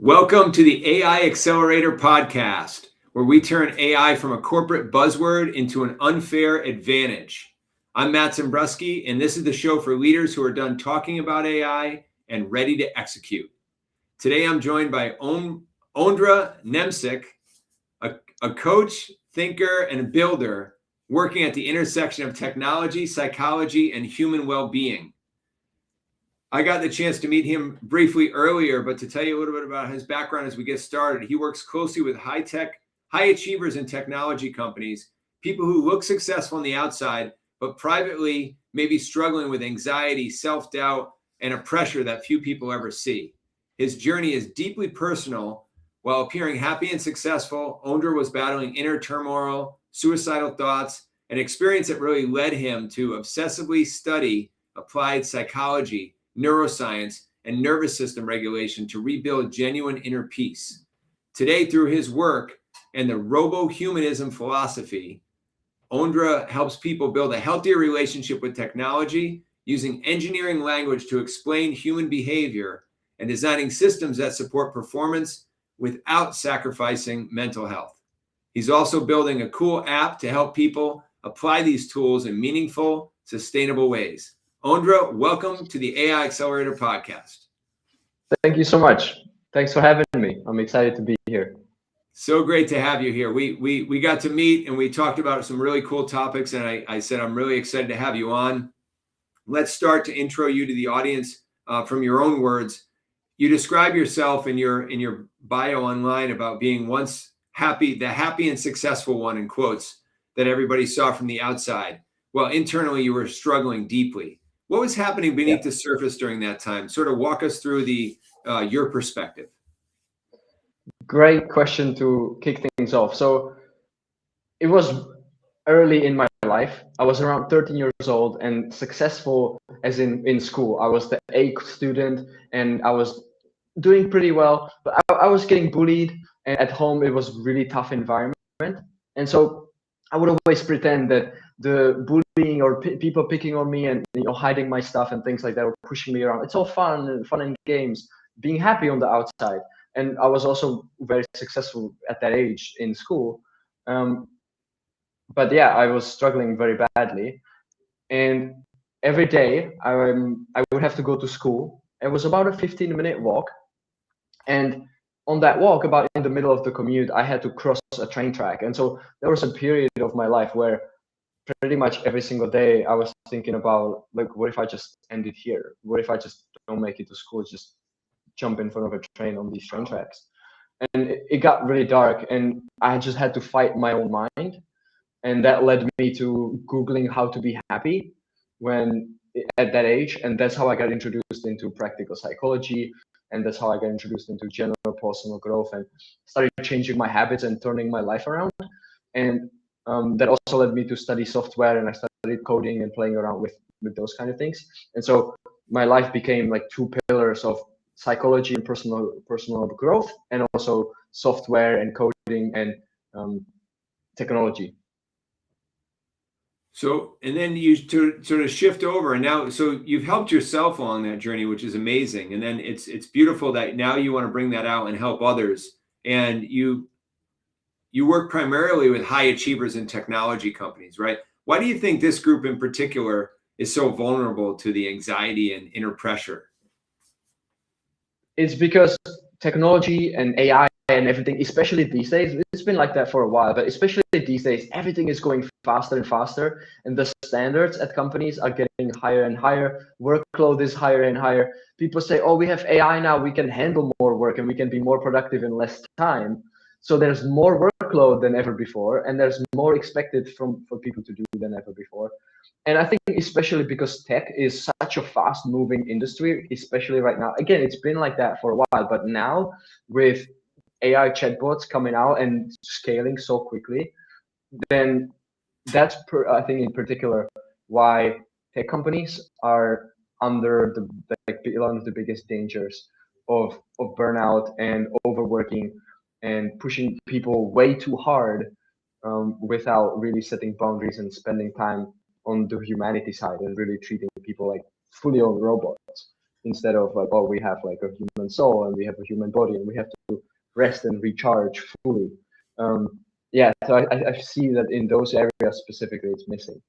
Welcome to the AI Accelerator Podcast, where we turn AI from a corporate buzzword into an unfair advantage. I'm Matt Zembruski, and this is the show for leaders who are done talking about AI and ready to execute. Today, I'm joined by Ondra Němčík, a coach, thinker, and builder working at the intersection of technology, psychology, and human well-being. I got the chance to meet him briefly earlier, but to tell you a little bit about his background as we get started, he works closely with high achievers in technology companies, people who look successful on the outside, but privately may be struggling with anxiety, self-doubt, and a pressure that few people ever see. His journey is deeply personal. While appearing happy and successful, Ondra was battling inner turmoil, suicidal thoughts, an experience that really led him to obsessively study applied psychology, neuroscience, and nervous system regulation to rebuild genuine inner peace. Today, through his work and the RoboHumanism philosophy, Ondra helps people build a healthier relationship with technology, using engineering language to explain human behavior and designing systems that support performance without sacrificing mental health. He's also building a cool app to help people apply these tools in meaningful, sustainable ways. Ondra, welcome to the AI Accelerator Podcast. Thank you so much. Thanks for having me. I'm excited to be here. So great to have you here. We got to meet and we talked about some really cool topics, and I said I'm really excited to have you on. Let's start to intro you to the audience from your own words. You describe yourself in your bio online about being once happy and successful one, in quotes, that everybody saw from the outside. Well, internally you were struggling deeply. What was happening beneath the surface during that time? Sort of walk us through your perspective. Great question to kick things off. So it was early in my life. I was around 13 years old and successful as in school. I was the A student and I was doing pretty well, but I was getting bullied, and at home it was really tough environment. And so I would always pretend that the bullying or people picking on me and hiding my stuff and things like that, or pushing me around, it's all fun and games, being happy on the outside. And I was also very successful at that age in school. But yeah, I was struggling very badly. And every day I would have to go to school. It was about a 15-minute walk. And on that walk, about in the middle of the commute, I had to cross a train track. And so there was a period of my life where pretty much every single day I was thinking about, like, what if I just end it here? What if I just don't make it to school, just jump in front of a train on these train tracks? And it got really dark, and I just had to fight my own mind. And that led me to Googling how to be happy at that age. And that's how I got introduced into practical psychology. And that's how I got introduced into general personal growth and started changing my habits and turning my life around. And that also led me to study software, and I studied coding and playing around with those kind of things. And so my life became like two pillars of psychology and personal growth, and also software and coding and technology. So, and then you sort of shift over, and now, so you've helped yourself along that journey, which is amazing. And then it's beautiful that now you want to bring that out and help others. And you work primarily with high achievers in technology companies, right? Why do you think this group in particular is so vulnerable to the anxiety and inner pressure? It's because technology and AI and everything, especially these days, it's been like that for a while, but especially these days, everything is going faster and faster, and the standards at companies are getting higher and higher. Workload is higher and higher. People say, oh, we have AI now, we can handle more work and we can be more productive in less time. So there's more workload than ever before, and there's more expected for people to do than ever before. And I think especially because tech is such a fast moving industry, especially right now. Again, it's been like that for a while, but now with AI chatbots coming out and scaling so quickly, then that's I think in particular why tech companies are under one of the biggest dangers of burnout and overworking and pushing people way too hard without really setting boundaries and spending time on the humanity side and really treating people like fully on robots. instead of like, oh, we have like a human soul and we have a human body and we have to rest and recharge fully. Yeah, so I see that in those areas specifically, it's missing.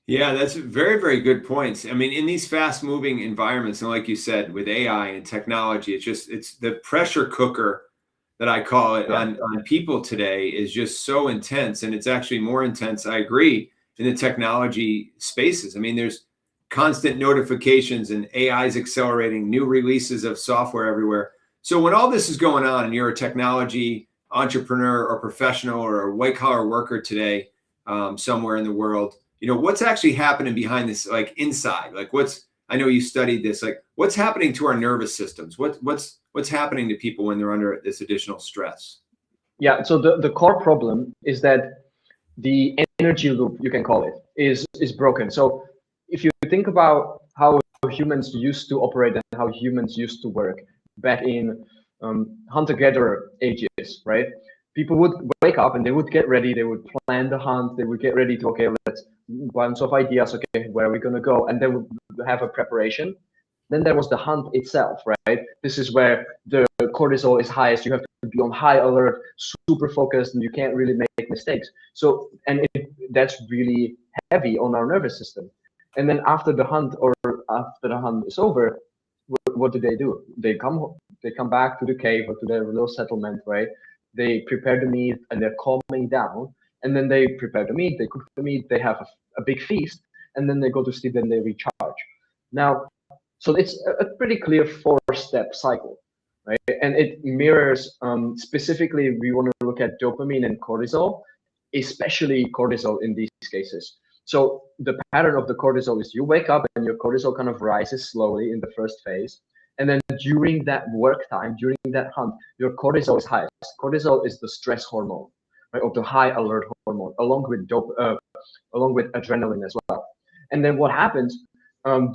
Yeah, that's very, very good points. I mean, in these fast moving environments, and like you said, with AI and technology, it's the pressure cooker that I call it on people today is just so intense. And it's actually more intense, I agree, in the technology spaces. I mean, there's constant notifications and AI's accelerating new releases of software everywhere. So when all this is going on and you're a technology entrepreneur or professional or a white collar worker today, somewhere in the world, you know, what's actually happening behind this, like inside, like I know you studied this, like what's happening to our nervous systems? What's happening to people when they're under this additional stress? Yeah, so the core problem is that the energy loop, you can call it, is broken. So if you think about how humans used to operate and how humans used to work back in hunter-gatherer ages, right? People would wake up and they would get ready, they would plan the hunt, they would get ready to, okay, let's bunch of ideas, okay, where are we gonna go? And they would have a preparation. Then there was the hunt itself, right? This is where the cortisol is highest. You have to be on high alert, super focused, and you can't really make mistakes. So, and that's really heavy on our nervous system. And then after the hunt is over, what do? They come back to the cave or to their little settlement, right? They prepare the meat and they're calming down. And then they prepare the meat, they cook the meat, they have a big feast, and then they go to sleep and they recharge. Now, so it's a pretty clear 4-step cycle, right? And it mirrors, specifically, we want to look at dopamine and cortisol, especially cortisol in these cases. So the pattern of the cortisol is you wake up and your cortisol kind of rises slowly in the first phase. And then during that work time, during that hunt, your cortisol is highest. Cortisol is the stress hormone, right, or the high alert hormone, along with adrenaline as well. And then what happens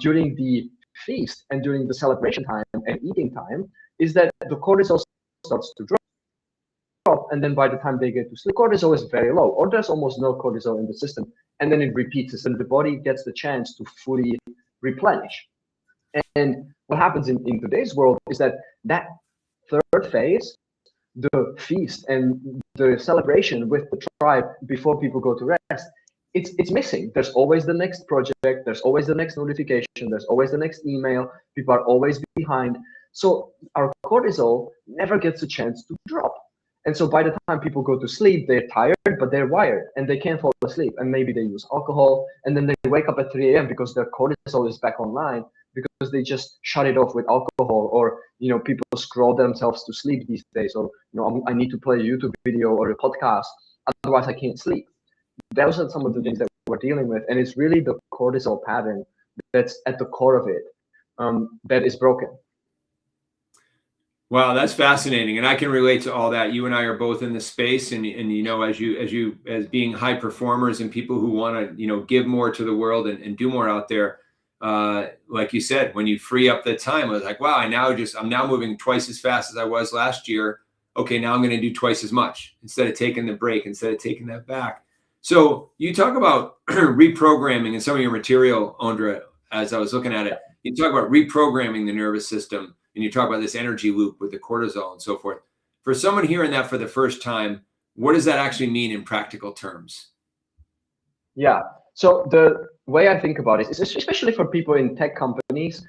during the feast and during the celebration time and eating time is that the cortisol starts to drop, and then by the time they get to sleep, cortisol is very low, or there's almost no cortisol in the system, and then it repeats, and the body gets the chance to fully replenish. And what happens in today's world is that third phase, the feast and the celebration with the tribe before people go to rest, it's missing. There's always the next project, there's always the next notification, there's always the next email, people are always behind. So our cortisol never gets a chance to drop. And so by the time people go to sleep, they're tired, but they're wired and they can't fall asleep. And maybe they use alcohol, and then they wake up at 3 a.m. because their cortisol is back online, because they just shut it off with alcohol, or, you know, people scroll themselves to sleep these days, or, you know, I need to play a YouTube video or a podcast, otherwise I can't sleep. Those are some of the things that we're dealing with, and it's really the cortisol pattern that's at the core of it that is broken. Wow, that's fascinating, and I can relate to all that. You and I are both in the space, and you know, as being high performers and people who want to, you know, give more to the world and do more out there. Like you said, when you free up the time, I was like, wow, I'm now moving twice as fast as I was last year. Okay, now I'm going to do twice as much instead of taking the break, instead of taking that back. So you talk about reprogramming in some of your material, Ondra, as I was looking at it. You talk about reprogramming the nervous system, and you talk about this energy loop with the cortisol and so forth. For someone hearing that for the first time, what does that actually mean in practical terms? Yeah. So the way I think about it is, especially for people in tech companies,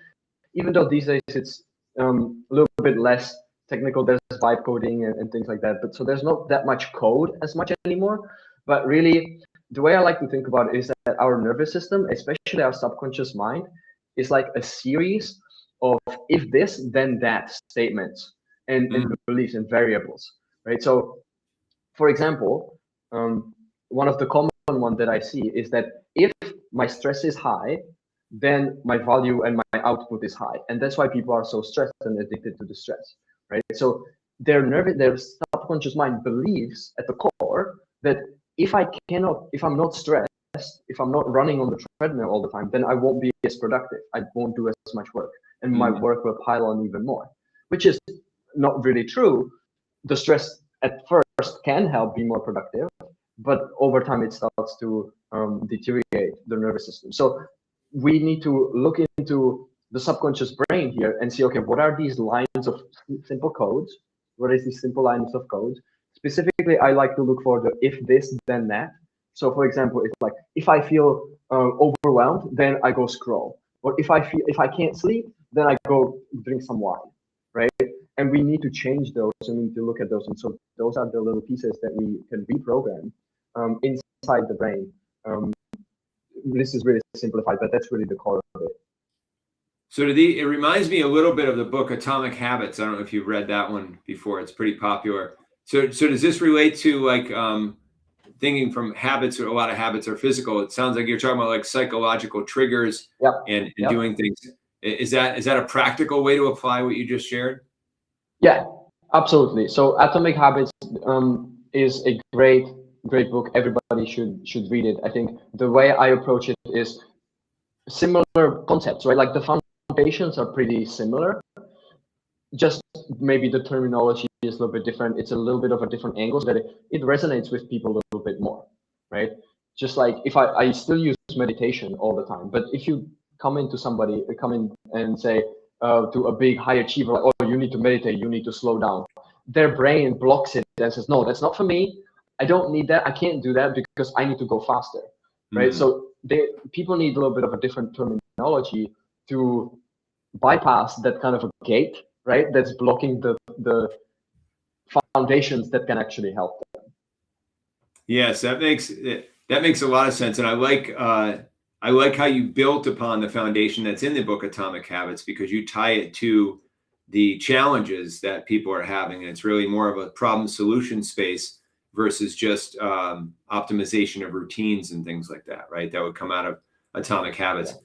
even though these days it's a little bit less technical, there's vibe coding and things like that. But so there's not that much code as much anymore. But really, the way I like to think about it is that our nervous system, especially our subconscious mind, is like a series of if this, then that statements and beliefs and variables, right? So, for example, one of the common one that I see is that if my stress is high, then my value and my output is high, and that's why people are so stressed and addicted to the stress, right? So their subconscious mind believes at the core that if I'm not stressed, if I'm not running on the treadmill all the time, then I won't be as productive. I won't do as much work, and my work will pile on even more, which is not really true. The stress at first can help be more productive, but over time it starts to deteriorate the nervous system. So we need to look into the subconscious brain here and see, okay, what are these lines of simple codes? What is these simple lines of code? Specifically, I like to look for the if this, then that. So for example, it's like, if I feel overwhelmed, then I go scroll. Or if I can't sleep, then I go drink some wine, right? And we need to change those, and we need to look at those. And so those are the little pieces that we can reprogram inside the brain. This is really simplified, but that's really the core of it. So it reminds me a little bit of the book Atomic Habits. I don't know if you've read that one before. It's pretty popular. So does this relate to like thinking from habits? Or a lot of habits are physical. It sounds like you're talking about like psychological triggers and doing things. Is that a practical way to apply what you just shared? Yeah, absolutely. So Atomic Habits is a great book. Everybody should read it. I think the way I approach it is similar concepts, right? Like the foundations are pretty similar. Just maybe the terminology is a little bit different. It's a little bit of a different angle, so that it resonates with people a little bit more, right? Just like if I still use meditation all the time, but if you come in and say to a big high achiever, like, oh, you need to meditate, you need to slow down, their brain blocks it and says, no, that's not for me. I don't need that. I can't do that because I need to go faster, right? Mm-hmm. So people need a little bit of a different terminology to bypass that kind of a gate, right? That's blocking the foundations that can actually help them. Yes, that makes a lot of sense, and I like how you built upon the foundation that's in the book Atomic Habits, because you tie it to the challenges that people are having, and it's really more of a problem solution space versus just optimization of routines and things like that, right? That would come out of Atomic Habits.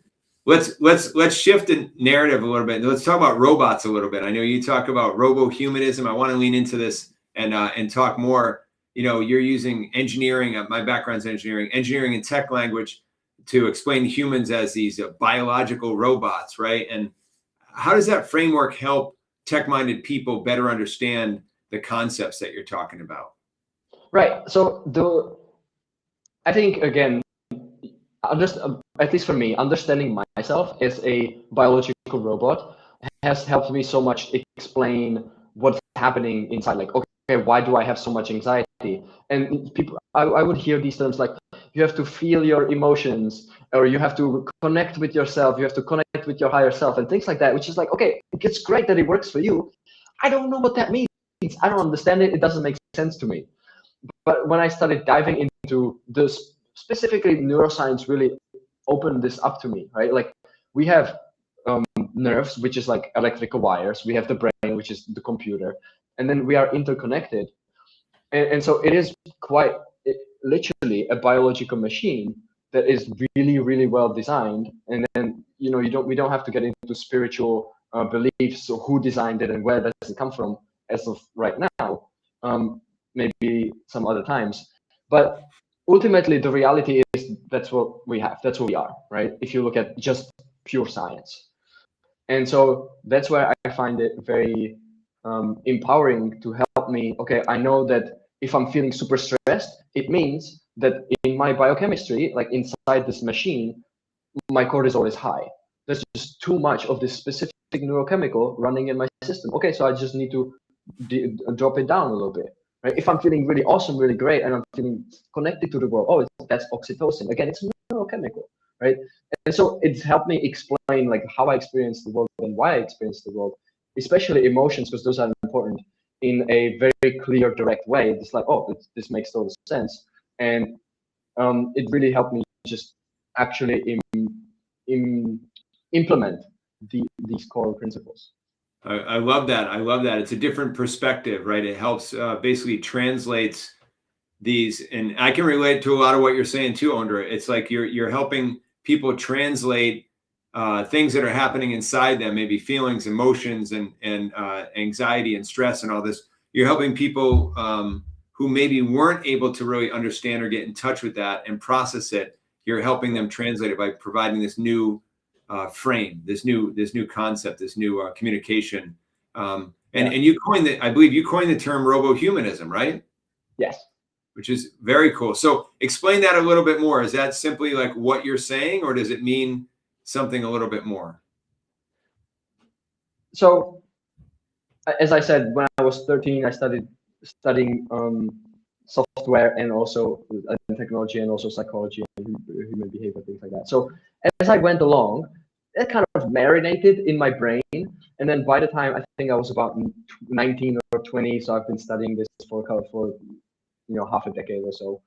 Let's shift the narrative a little bit. Let's talk about robots a little bit. I know you talk about RoboHumanism. I want to lean into this and talk more. You know, you're using engineering. My background's engineering and tech language to explain humans as these biological robots, right? And how does that framework help tech-minded people better understand the concepts that you're talking about? Right. So I think, again, at least for me, understanding myself as a biological robot has helped me so much explain what's happening inside. Like, okay, why do I have so much anxiety? And people, I would hear these terms like, you have to feel your emotions, or you have to connect with yourself, you have to connect with your higher self, and things like that, which is like, okay, it's great that it works for you. I don't know what that means. I don't understand it. It doesn't make sense to me. But when I started diving into this, specifically neuroscience really opened this up to me, right? Like, we have nerves, which is like electrical wires. We have the brain, which is the computer. And then we are interconnected. And so it is quite literally a biological machine that is really, really well designed. And then, you know, we don't have to get into spiritual beliefs or who designed it and where does it come from as of right now. Maybe some other times. But ultimately, the reality is that's what we have. That's what we are, right? If you look at just pure science. And so that's where I find it very empowering to help me. Okay, I know that if I'm feeling super stressed, it means that in my biochemistry, like inside this machine, my cortisol is high. There's just too much of this specific neurochemical running in my system. Okay, so I just need to drop it down a little bit. Right? If I'm feeling really awesome, really great, and I'm feeling connected to the world, that's oxytocin. Again, it's neurochemical, right? And so it's helped me explain like how I experience the world and why I experience the world, especially emotions, because those are important, in a very clear, direct way. It's like, oh, this makes total sense. And it really helped me just actually implement these core principles. I love that. I love that. It's a different perspective, right? It helps basically translates these, and I can relate to a lot of what you're saying too, Ondra. It's like you're helping people translate things that are happening inside them, maybe feelings, emotions, and anxiety and stress and all this. You're helping people who maybe weren't able to really understand or get in touch with that and process it. You're helping them translate it by providing this new frame, this new concept, this new communication. And you coined I believe you coined the term RoboHumanism, right? Yes. Which is very cool. So explain that a little bit more. Is that simply like what you're saying, or does it mean something a little bit more? So as I said, when I was 13, I started studying software and also technology and also psychology and human behavior, things like that. So as I went along, it kind of marinated in my brain. And then by the time I think I was about 19 or 20, so I've been studying this for half a decade or so.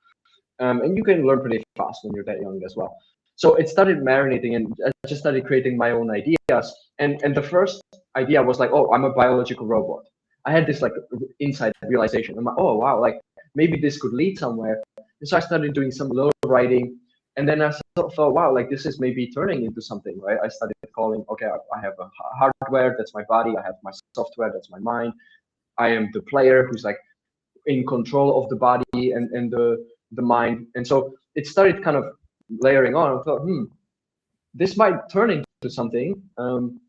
And you can learn pretty fast when you're that young as well. So it started marinating, and I just started creating my own ideas. And the first idea was like, oh, I'm a biological robot. I had this like inside realization. I'm like, oh wow, like maybe this could lead somewhere. And so I started doing some little writing, and then I thought, wow, like this is maybe turning into something, right? I started calling, okay, I have a hardware, that's my body. I have my software, that's my mind. I am the player who's like in control of the body and the mind. And so it started kind of layering on. I thought, this might turn into something.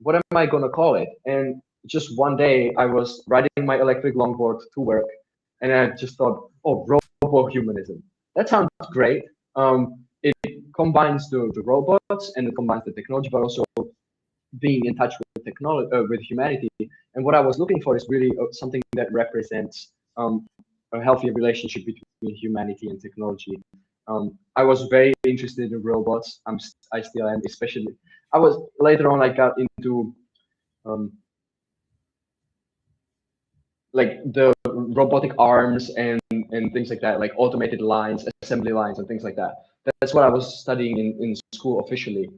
What am I gonna call it? And just one day I was riding my electric longboard to work, and I just thought, oh, RoboHumanism. That sounds great. It combines the robots and it combines the technology, but also being in touch with technology, with humanity. And what I was looking for is really something that represents a healthy relationship between humanity and technology. I was very interested in robots. I still am, especially. Later on, I got into like the robotic arms and things like that, like automated lines, assembly lines, and things like that. That's what I was studying in school officially.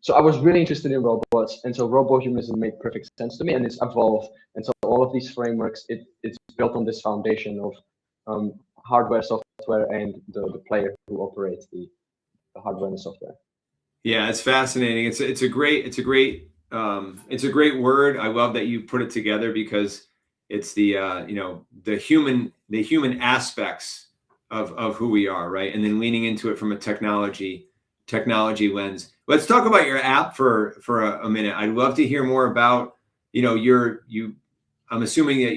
So I was really interested in robots, and so RoboHumanism made perfect sense to me, and it's evolved. And so all of these frameworks, it's built on this foundation of hardware, software, and the player who operates the hardware and the software. Yeah, it's fascinating. It's a great word. I love that you put it together because it's the the human aspects of who we are, right? And then leaning into it from a technology lens. Let's talk about your app for a minute. I'd love to hear more about, I'm assuming that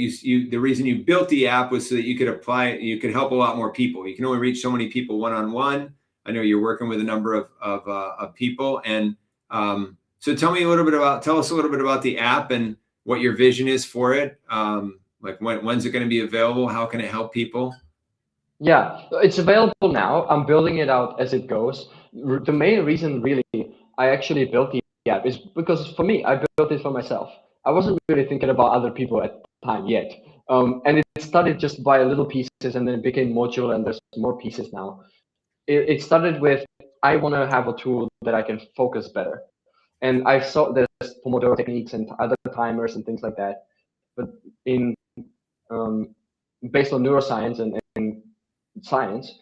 the reason you built the app was so that you could apply it, you could help a lot more people. You can only reach so many people one-on-one. I know you're working with a number of people, and so tell us a little bit about the app and what your vision is for it. Like when's it going to be available? How can it help people? Yeah, it's available now. I'm building it out as it goes. The main reason really I actually built the app is because for me, I built it for myself. I wasn't really thinking about other people at the time yet. And it started just by little pieces, and then it became modular, and there's more pieces now. It started with, I want to have a tool that I can focus better. And I saw there's Pomodoro techniques and other timers and things like that. But based on neuroscience and science,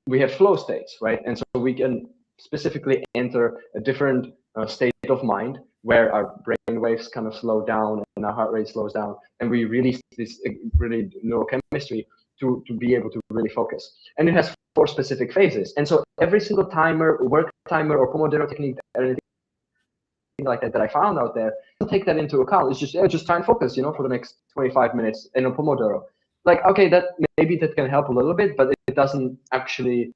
we have flow states, right? And so we can specifically enter a different state of mind where our brain waves kind of slow down and our heart rate slows down, and we release this really neurochemistry to be able to really focus. And it has 4 specific phases. And so every single timer, work timer, or Pomodoro technique, anything like that I found out there, take that into account. It's just try and focus, for the next 25 minutes in a Pomodoro. Like, okay, that maybe that can help a little bit, but it doesn't actually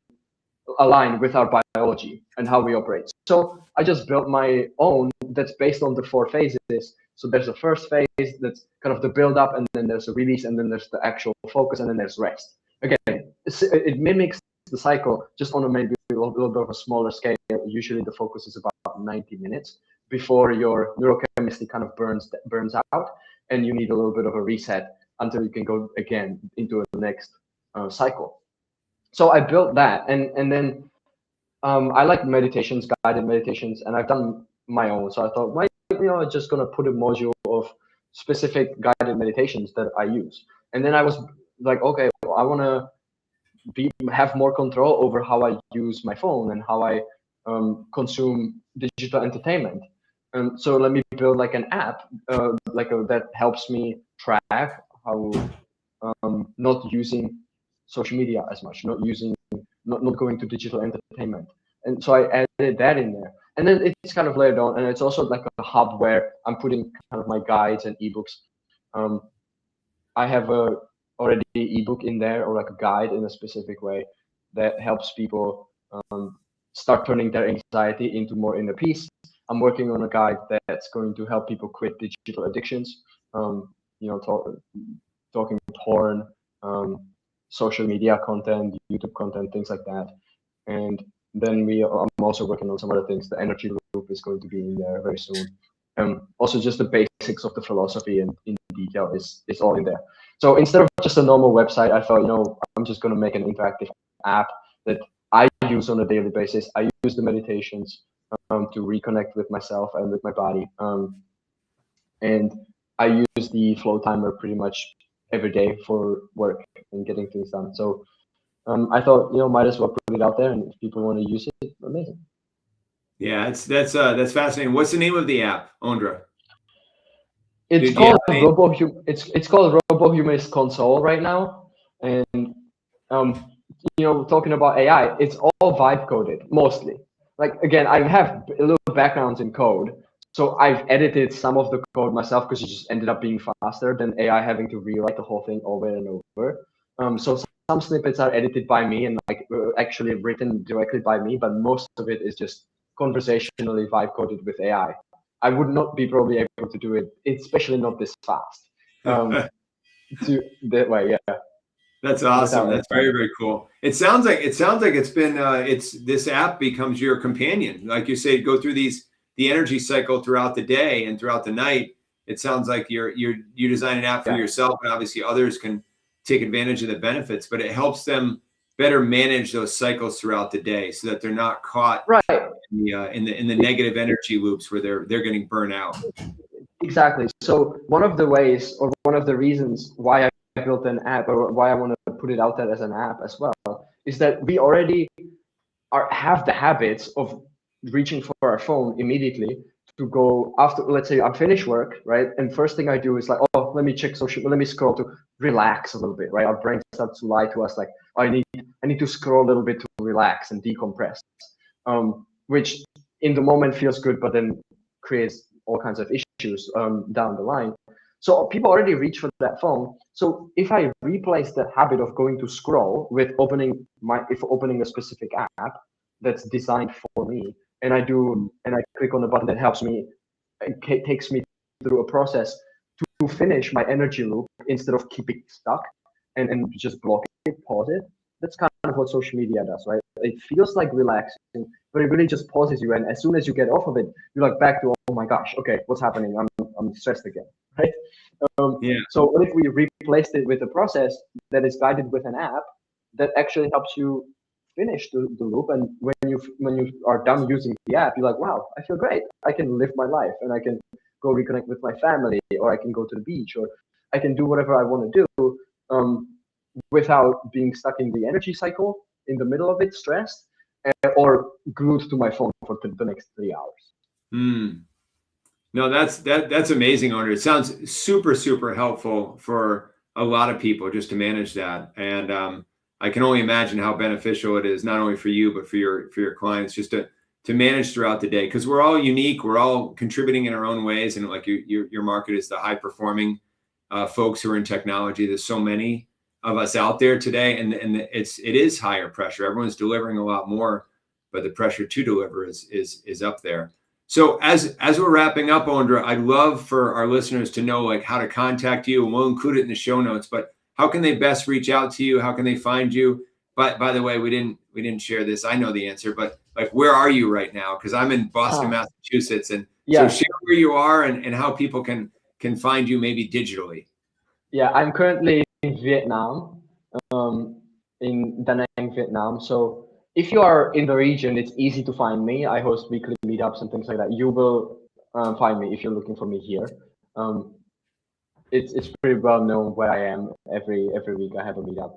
align with our biology and how we operate. So I just built my own that's based on the 4 phases. So there's a first phase that's kind of the build up, and then there's a release, and then there's the actual focus, and then there's rest. Again, it mimics the cycle just on maybe a little bit of a smaller scale. Usually the focus is about 90 minutes before your neurochemistry kind of burns out, and you need a little bit of a reset until you can go again into the next cycle. So I built that, and then I like meditations, guided meditations, and I've done my own. So I thought, why, I'm just gonna put a module of specific guided meditations that I use. And then I was like, okay, well, I want to have more control over how I use my phone and how I consume digital entertainment. So let me build like an app, that helps me track how not using social media as much, not going to digital entertainment. And so I added that in there. And then it's kind of layered on, and it's also like a hub where I'm putting kind of my guides and ebooks. I have already ebook in there, or like a guide in a specific way that helps people start turning their anxiety into more inner peace. I'm working on a guide that's going to help people quit digital addictions. Talking porn, social media content, YouTube content, things like that. And then I'm also working on some other things. The energy loop is going to be in there very soon. Also, just the basics of the philosophy and in detail is all in there. So instead of just a normal website, I thought, I'm just going to make an interactive app that I use on a daily basis. I use the meditations to reconnect with myself and with my body. And I use the flow timer pretty much every day for work and getting things done. So I thought, might as well put it out there, and if people want to use it, amazing. Yeah, that's fascinating. What's the name of the app, Ondra? It's called RoboHumanist Console right now, and talking about AI, it's all vibe coded mostly. Like, again, I have a little backgrounds in code, so I've edited some of the code myself because it just ended up being faster than AI having to rewrite the whole thing over and over. So some snippets are edited by me and actually written directly by me, but most of it is just conversationally vibe coded with AI. I would not be probably able to do it, especially not this fast. That way, yeah. That's awesome. That's very, very cool. It sounds like it's been this app becomes your companion. Like you say, go through the energy cycle throughout the day and throughout the night. It sounds like you design an app for yourself, and obviously others can take advantage of the benefits, but it helps them better manage those cycles throughout the day so that they're not caught in the negative energy loops where they're getting burnt out. Exactly. So one of the ways, or one of the reasons why I built an app, or why I want to put it out there as an app as well, is that we already have the habits of reaching for our phone immediately to go after, let's say I'm finished work, right? And first thing I do is like, let me check social, let me scroll to relax a little bit, right? Our brain starts to lie to us like, I need to scroll a little bit to relax and decompress, which in the moment feels good, but then creates all kinds of issues down the line. So people already reach for that phone. So if I replace that habit of going to scroll with opening a specific app that's designed for me, and I click on the button that helps me, it takes me through a process to finish my energy loop instead of keeping stuck and just block it, pause it. That's kind of what social media does, right? It feels like relaxing, but it really just pauses you. And as soon as you get off of it, you're like back to, oh my gosh, okay, what's happening? I'm stressed again, right? So what if we replaced it with a process that is guided with an app that actually helps you finish the loop? And when you are done using the app, you're like, wow, I feel great. I can live my life, and I can go reconnect with my family, or I can go to the beach, or I can do whatever I want to do without being stuck in the energy cycle in the middle of it, stressed, or glued to my phone for the next 3 hours. No, that's amazing, Ondra. It sounds super, super helpful for a lot of people just to manage that. And I can only imagine how beneficial it is, not only for you, but for your clients, just to manage throughout the day. Because we're all unique. We're all contributing in our own ways. And like your market is the high performing folks who are in technology. There's so many of us out there today, and it is higher pressure. Everyone's delivering a lot more, but the pressure to deliver is up there. So as we're wrapping up, Ondra, I'd love for our listeners to know like how to contact you, and we'll include it in the show notes. But how can they best reach out to you? How can they find you? By the way, we didn't share this. I know the answer, but like, where are you right now? Because I'm in Boston, Massachusetts, and so share where you are and how people can find you maybe digitally. Yeah, I'm currently in Vietnam, in Da Nang, Vietnam. So if you are in the region, it's easy to find me. I host weekly meetups and things like that. You will find me if you're looking for me here. It's pretty well known where I am. Every week I have a meetup,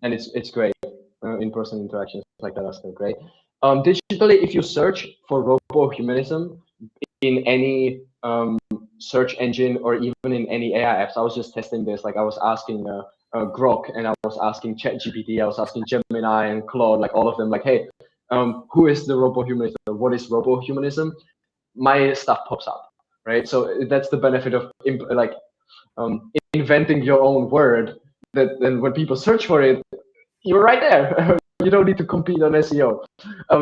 and it's great. In-person interactions like that are still great. Digitally, if you search for RoboHumanism in any search engine or even in any AI apps, I was just testing this. Like I was asking Grok, and I was asking ChatGPT, I was asking Gemini and Claude, like all of them, like, hey, who is the RoboHumanism? What is RoboHumanism? My stuff pops up, right? So that's the benefit of inventing your own word. That then when people search for it, you're right there. You don't need to compete on SEO.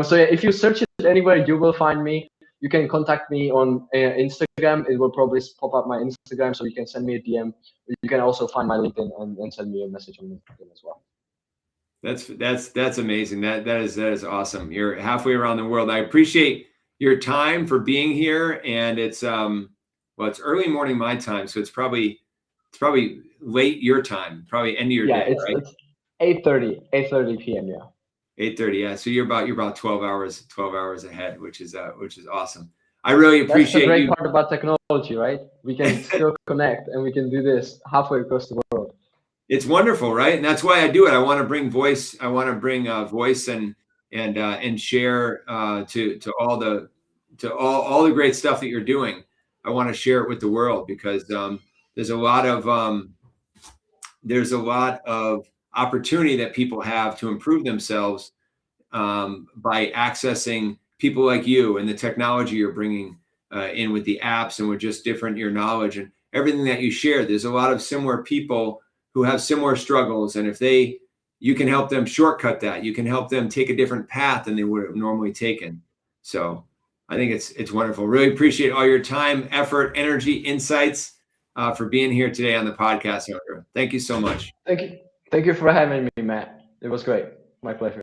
So yeah, if you search it anywhere, you will find me. You can contact me on Instagram. It will probably pop up my Instagram, so you can send me a DM. You can also find my LinkedIn and send me a message on LinkedIn as well. That's amazing. That is awesome. You're halfway around the world. I appreciate your time for being here. And it's it's early morning my time, so it's probably late your time, probably end of your day, right? It's 8:30 p.m. Yeah. 8:30. Yeah. So you're about 12 hours ahead, which is awesome. I really appreciate That's the great you. part about technology, right? We can still connect, and we can do this halfway across the world. It's wonderful, right? And that's why I do it. I want to bring voice. I want to bring voice and share to all the great stuff that you're doing. I want to share it with the world because there's a lot of opportunity that people have to improve themselves by accessing people like you and the technology you're bringing in with the apps and with just your knowledge and everything that you share. There's a lot of similar people who have similar struggles, and if you can help them shortcut that, you can help them take a different path than they would have normally taken. So I think it's wonderful. Really appreciate all your time, effort, energy, insights for being here today on the podcast, Ondra. Thank you so much. Thank you for having me, Matt. It was great. My pleasure.